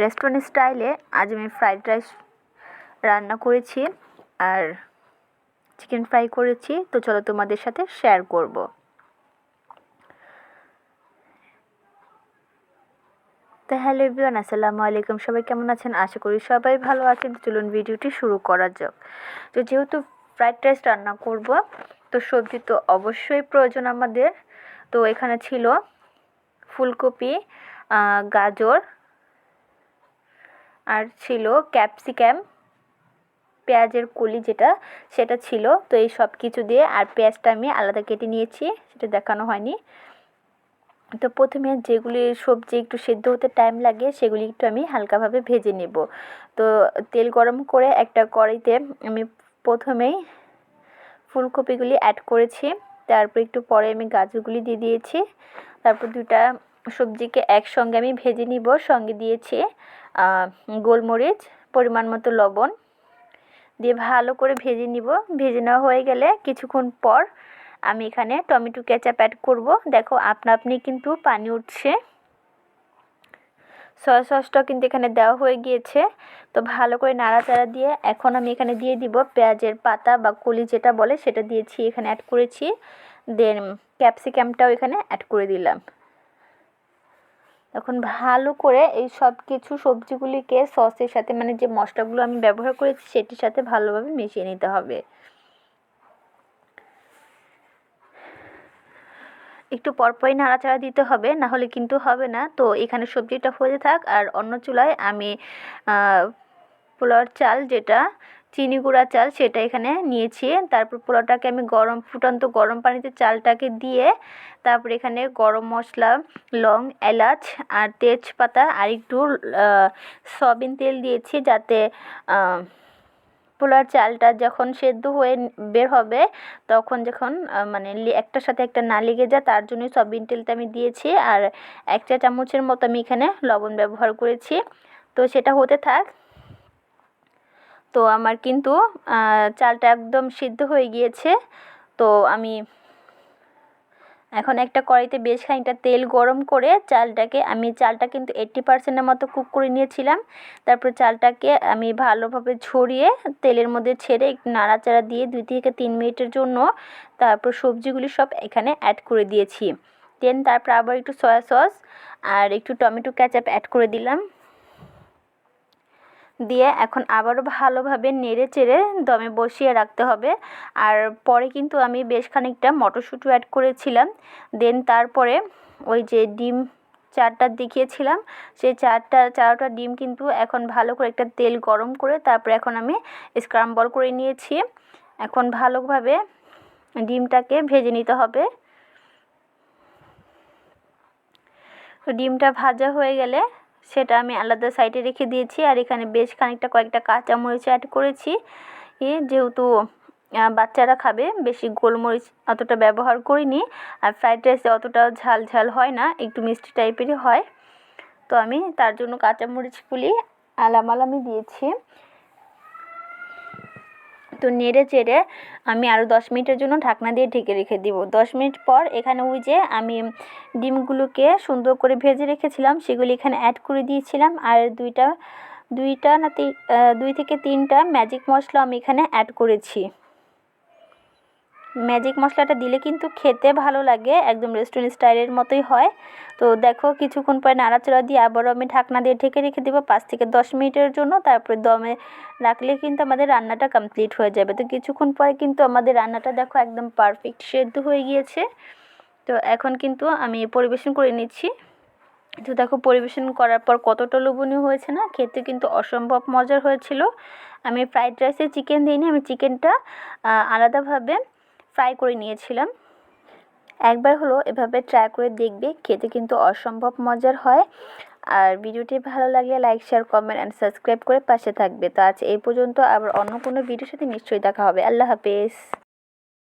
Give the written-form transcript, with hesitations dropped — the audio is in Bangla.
রেস্টুরেন্ট স্টাইলে আজ আমি ফ্রাইড রাইস রান্না করেছি আর চিকেন ফ্রাই করেছি। তো চলো তোমাদের সাথে শেয়ার করব। তো হ্যালো এভরিওয়ান, আসসালামু আলাইকুম। সবাই কেমন আছেন? আশা করি সবাই ভালো আছেন। চলুন ভিডিওটি শুরু করা যাক। তো যেহেতু ফ্রাইড রাইস রান্না করব, তো সবজি তো অবশ্যই প্রয়োজন আমাদের। তো এখানে ছিল ফুলকপি, গাজর, আর ছিল ক্যাপসিকাম, পেঁয়াজের কলি সেটা ছিল। তো এই সব কিছু দিয়ে, আর পেঁয়াজটা আমি আলাদা কেটে নিয়েছি, সেটা দেখানো হয়নি। তো প্রথমে যেগুলি সবজি একটু সেদ্ধ হতে টাইম লাগে সেগুলি একটু আমি হালকাভাবে ভেজে নেব। তো তেল গরম করে একটা কড়াইতে আমি প্রথমেই ফুলকপিগুলি অ্যাড করেছি, তারপর একটু পরে আমি গাজরগুলি দিয়ে দিয়েছি। তারপর দুটা সবজিকে একসঙ্গে আমি ভেজে নিব। সঙ্গে দিয়েছি গোলমরিচ, পরিমাণ মতো লবণ দিয়ে ভালো করে ভেজে নিব। ভেজে নেওয়া হয়ে গেলে কিছুক্ষণ পর আমি এখানে টমেটো কেচাপ অ্যাড করব। দেখো আপনা আপনি কিন্তু পানি উঠছে। সয়া সসটাও কিন্তু এখানে দেওয়া হয়ে গিয়েছে। তো ভালো করে নাড়াচাড়া দিয়ে এখন আমি এখানে দিয়ে দিব পেঁয়াজের পাতা বা কলি যেটা বলে সেটা দিয়েছি, এখানে অ্যাড করেছি। দেন ক্যাপসিকামটাও এখানে অ্যাড করে দিলাম। এখন ভালো করে এই সব কিছু সবজিগুলিকে সসের সাথে, মানে যে মশলাগুলো আমি ব্যবহার করেছি সেটির সাথে ভালোভাবে মিশিয়ে নিতে হবে। একটু পরপরই নাড়াচাড়া দিতে হবে, না হলে কিন্তু হবে না। তো এখানে সবজিটা হয়ে থাক, আর অন্য চুলায় আমি পোলাওর চাল, যেটা চিনি গুঁড়া চাল, সেটা এখানে নিয়েছি। তারপর পোলাওটাকে আমি ফুটন্ত গরম পানিতে চালটাকে দিয়ে, তারপর এখানে গরম মশলা, লং, এলাচ আর তেজপাতা আর একটু সয়াবিন তেল দিয়েছি, যাতে পোলার চালটা যখন সেদ্ধ হয়ে বের হবে তখন যখন মানে একটার সাথে একটা না লেগে যায়, তার জন্য সয়াবিন তেলটা আমি দিয়েছি। আর 1 চা চামচের মতো আমি এখানে লবণ ব্যবহার করেছি। তো সেটা হতে থাক। তো আমার কিন্তু চালটা একদম সিদ্ধ হয়ে গিয়েছে। তো আমি এখন একটা কড়াইতে বেশ খানিকটা তেল গরম করে চালটা কিন্তু 80% মতো কুক করে নিয়েছিলাম। তারপর চালটাকে আমি ভালোভাবে ঝরিয়ে তেলের মধ্যে ছেড়ে একটু নাড়াচাড়া দিয়ে 2 থেকে 3 মিনিটের জন্য তারপর সবজিগুলি সব এখানে অ্যাড করে দিয়েছি। দেন তারপর আবার একটু সয়া সস আর একটু টমেটো কেচাপ অ্যাড করে দিলাম। দিয়ে এখন আবারও ভালোভাবে নেড়ে চেড়ে দমে বসিয়ে রাখতে হবে। আর পরে কিন্তু আমি বেশ খানিকটা মটরশুঁটি অ্যাড করেছিলাম। দেন তারপরে ওই যে ডিম চারটা দেখিয়েছিলাম, সেই চারটা ডিম কিন্তু এখন ভালো করে একটা তেল গরম করে তারপরে এখন আমি স্ক্রাম্বল করে নিয়েছি। এখন ভালোভাবে ডিমটাকে ভেজে নিতে হবে। তো ডিমটা ভাজা হয়ে গেলে সেটা আমি আলাদা সাইডে রেখে দিয়েছি। আর এখানে বেশ খানিকটা কয়েকটা কাঁচামরিচ অ্যাড করেছি, যেহেতু বাচ্চারা খাবে, বেশি গোলমরিচ অতটা ব্যবহার করিনি। আর ফ্রাইড রাইসে অতটা ঝাল ঝাল হয় না, একটু মিষ্টি টাইপেরই হয়। তো আমি তার জন্য কাঁচামরিচগুলি আলামালামি দিয়েছি। তো নেড়ে চেড়ে আমি আরও 10 মিনিটের জন্য ঢাকনা দিয়ে ঢেকে রেখে দিব। 10 মিনিট পর এখানে ওই যে আমি ডিমগুলোকে সুন্দর করে ভেজে রেখেছিলাম সেগুলি এখানে অ্যাড করে দিয়েছিলাম। আর 2 থেকে 3টা ম্যাজিক মশলা আমি এখানে অ্যাড করেছি। ম্যাজিক মশলাটা দিলে কিন্তু খেতে ভালো লাগে, একদম রেস্টুরেন্ট স্টাইলের মতোই হয়। তো দেখো কিছুক্ষণ পরে নাড়াচাড়া দিয়ে আবারও আমি ঢাকনা দিয়ে ঢেকে রেখে দেবো 5 থেকে 10 মিনিটের জন্য। তারপরে দমে রাখলে কিন্তু আমাদের রান্নাটা কমপ্লিট হয়ে যাবে। তো কিছুক্ষণ পরে কিন্তু আমাদের রান্নাটা দেখো একদম পারফেক্ট সেদ্ধ হয়ে গিয়েছে। তো এখন কিন্তু আমি পরিবেশন করে নিচ্ছি। তো দেখো পরিবেশন করার পর কতটা লোভনীয় হয়েছে না, খেতে কিন্তু অসম্ভব মজার হয়েছিল। আমি ফ্রাইড রাইসে চিকেন দিইনি, আমি চিকেনটা আলাদাভাবে ফ্রাই করে নিয়েছিলাম। একবার হলো এভাবে ট্রাই করে দেখবে, খেতে কিন্তু অসম্ভব মজার হয়। আর ভিডিওটি ভালো লাগলে like, share, comment and subscribe করে পাশে থাকবে। তো আজ এই পর্যন্ত, আবার অন্য কোনো ভিডিওর সাথে নিশ্চয়ই দেখা হবে। আল্লাহ হাফেজ।